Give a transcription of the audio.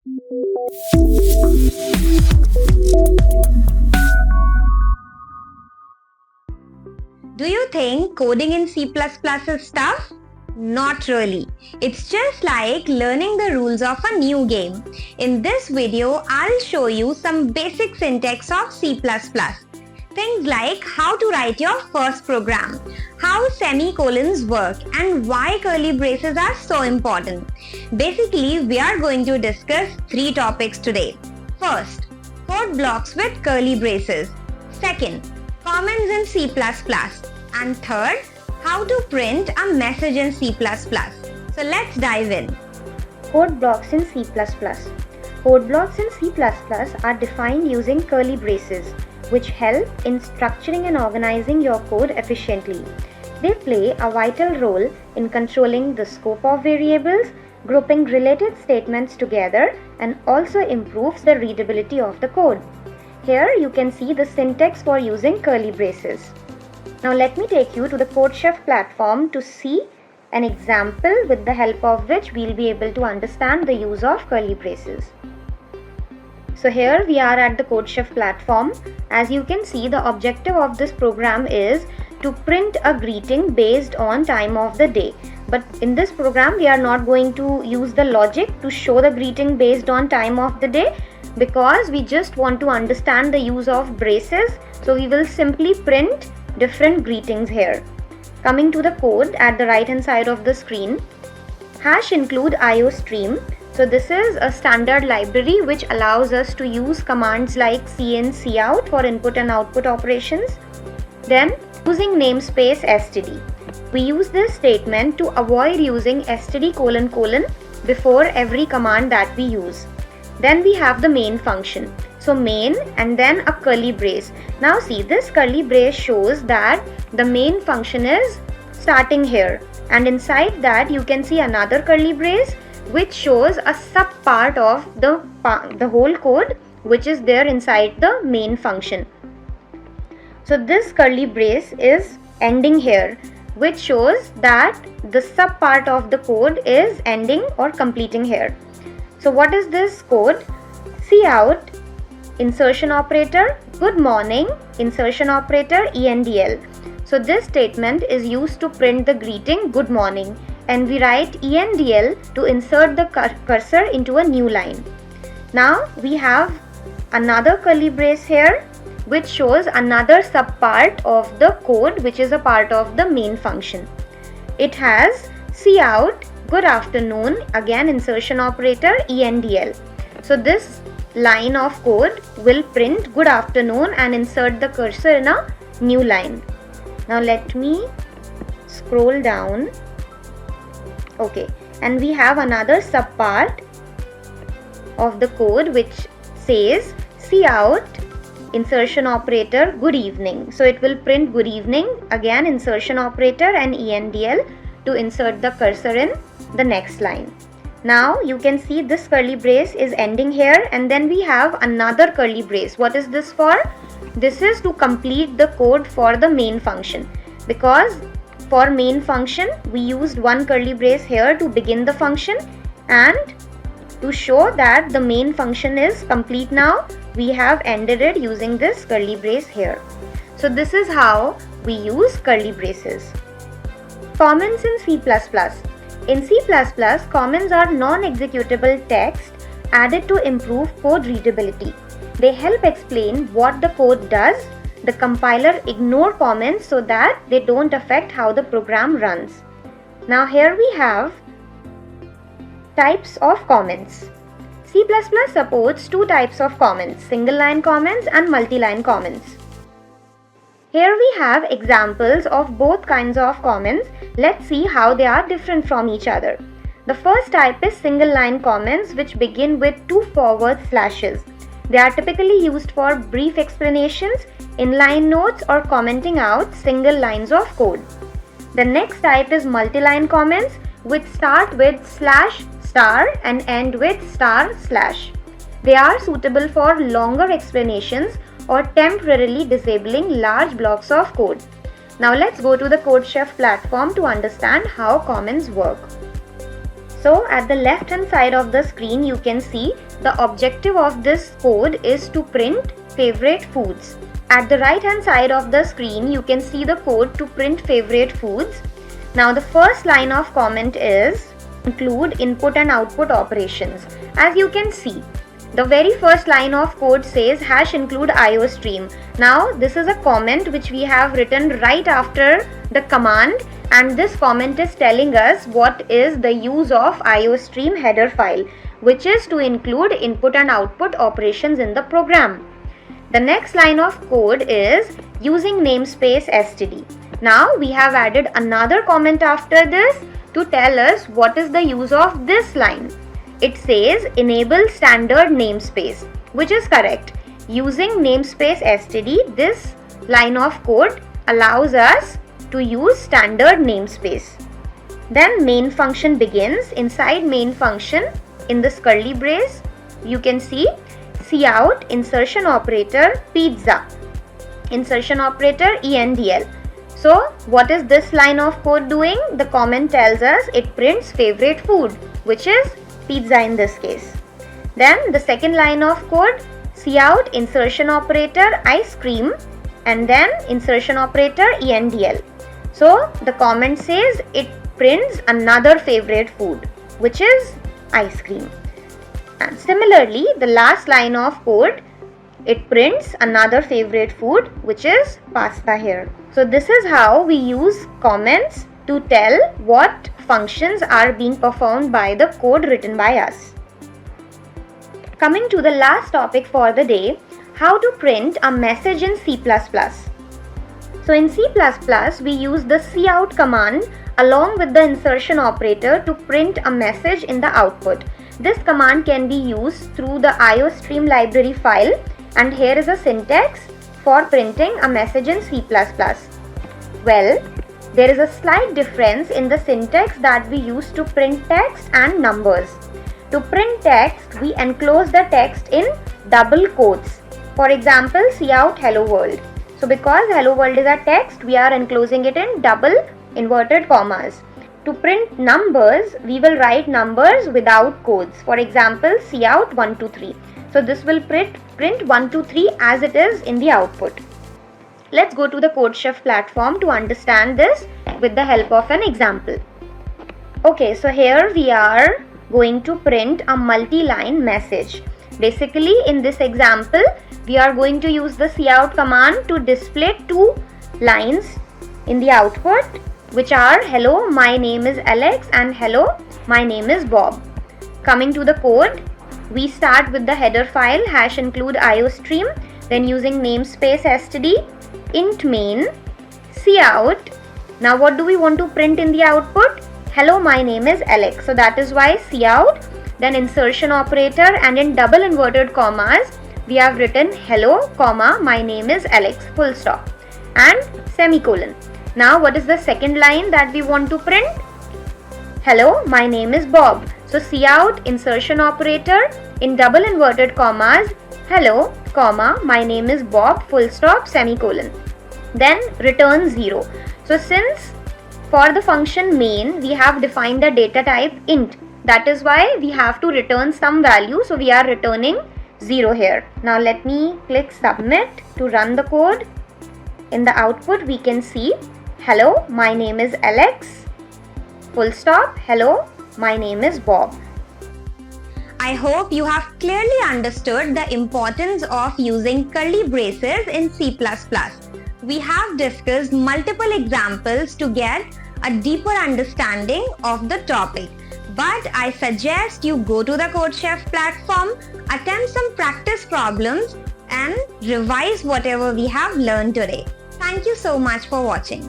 Do you think coding in C++ is tough? Not really. It's just like learning the rules of a new game. In this video, I'll show you some basic syntax of C++. Things like how to write your first program, how semicolons work, and why curly braces are so important. Basically, we are going to discuss 3 topics today. First, code blocks with curly braces. Second, comments in C++. And third, how to print a message in C++. So let's dive in. Code blocks in C++. Code blocks in C++ are defined using curly braces, which help in structuring and organizing your code efficiently. They play a vital role in controlling the scope of variables, grouping related statements together, and also improves the readability of the code. Here you can see the syntax for using curly braces. Now let me take you to the CodeChef platform to see an example with the help of which we'll be able to understand the use of curly braces. So here we are at the CodeChef platform. As you can see, the objective of this program is to print a greeting based on time of the day. But in this program, we are not going to use the logic to show the greeting based on time of the day, because we just want to understand the use of braces. So we will simply print different greetings here. Coming to the code at the right hand side of the screen, hash include IOStream. So this is a standard library which allows us to use commands like cin, cout for input and output operations. Then using namespace std. We use this statement to avoid using std::: before every command that we use. Then we have the main function. So main and then a curly brace. Now see, this curly brace shows that the main function is starting here, and inside that you can see another curly brace which shows a sub part of the whole code which is there inside the main function. So this curly brace is ending here, which shows that the sub part of the code is ending or completing here. So what is this code? Cout, insertion operator, good morning, insertion operator, endl. So this statement is used to print the greeting good morning, and we write endl to insert the cursor into a new line. Now we have another curly brace here which shows another subpart of the code which is a part of the main function. It has cout, good afternoon, again insertion operator, endl. So this line of code will print good afternoon and insert the cursor in a new line. Now let me scroll down. Okay, and we have another subpart of the code which says cout, insertion operator, good evening. So it will print good evening, again insertion operator and endl to insert the cursor in the next line. Now you can see this curly brace is ending here, and then we have another curly brace. What is this for? This is to complete the code for the main function, because for main function we used one curly brace here to begin the function, and to show that the main function is complete now, we have ended it using this curly brace here. So this is how we use curly braces. Comments in C++. In C++, comments are non-executable text added to improve code readability. They help explain what the code does. The compiler ignores comments so that they don't affect how the program runs. Now here we have types of comments. C++ supports 2 types of comments, single line comments and multi-line comments. Here we have examples of both kinds of comments. Let's see how they are different from each other. The first type is single line comments, which begin with 2 forward slashes. They are typically used for brief explanations, inline notes, or commenting out single lines of code. The next type is multi-line comments, which start with /* and end with */. They are suitable for longer explanations or temporarily disabling large blocks of code. Now let's go to the CodeChef platform to understand how comments work. So at the left hand side of the screen you can see the objective of this code is to print favorite foods. At the right hand side of the screen you can see the code to print favorite foods. Now the first line of comment is include input and output operations. As you can see, the very first line of code says #include IOStream. Now this is a comment which we have written right after the command, and this comment is telling us what is the use of IOStream header file, which is to include input and output operations in the program. The next line of code is using namespace std. Now we have added another comment after this to tell us what is the use of this line. It says enable standard namespace, which is correct. Using namespace std, this line of code allows us to use standard namespace. Then main function begins. Inside main function, in this curly brace, you can see cout insertion operator pizza, insertion operator endl. So what is this line of code doing? The comment tells us it prints favorite food, which is pizza in this case. Then the second line of code, cout insertion operator ice cream, and then insertion operator endl. So the comment says it prints another favorite food, which is ice cream. And similarly, the last line of code, it prints another favorite food, which is pasta here. So this is how we use comments to tell what functions are being performed by the code written by us. Coming to the last topic for the day, how to print a message in C++. So in C++, we use the cout command along with the insertion operator to print a message in the output. This command can be used through the IOStream library file, and here is a syntax for printing a message in C++. Well, there is a slight difference in the syntax that we use to print text and numbers. To print text, we enclose the text in double quotes. For example, cout hello world. So because hello world is a text, we are enclosing it in double inverted commas. To print numbers, we will write numbers without codes. For example, cout 1 2 3. So this will print 1 2 3 as it is in the output. Let's go to the CodeChef platform to understand this with the help of an example. Okay, so here we are going to print a multi-line message. Basically, in this example, we are going to use the cout command to display two lines in the output, which are hello, my name is Alex, and hello, my name is Bob. Coming to the code, we start with the header file #include IOStream, then using namespace std, int main, cout. Now what do we want to print in the output? Hello, my name is Alex. So that is why cout, then insertion operator, and in double inverted commas, we have written hello, comma, my name is Alex, full stop, and semicolon. Now what is the second line that we want to print? Hello, my name is Bob. So cout insertion operator in double inverted commas, hello, comma, my name is Bob, full stop, semicolon. Then return 0. So since for the function main we have defined the data type int, that is why we have to return some value. So we are returning 0 here. Now let me click submit to run the code. In the output we can see hello, my name is Alex, full stop, hello, my name is Bob. I hope you have clearly understood the importance of using curly braces in C++. We have discussed multiple examples to get a deeper understanding of the topic. But I suggest you go to the CodeChef platform, attempt some practice problems, and revise whatever we have learned today. Thank you so much for watching.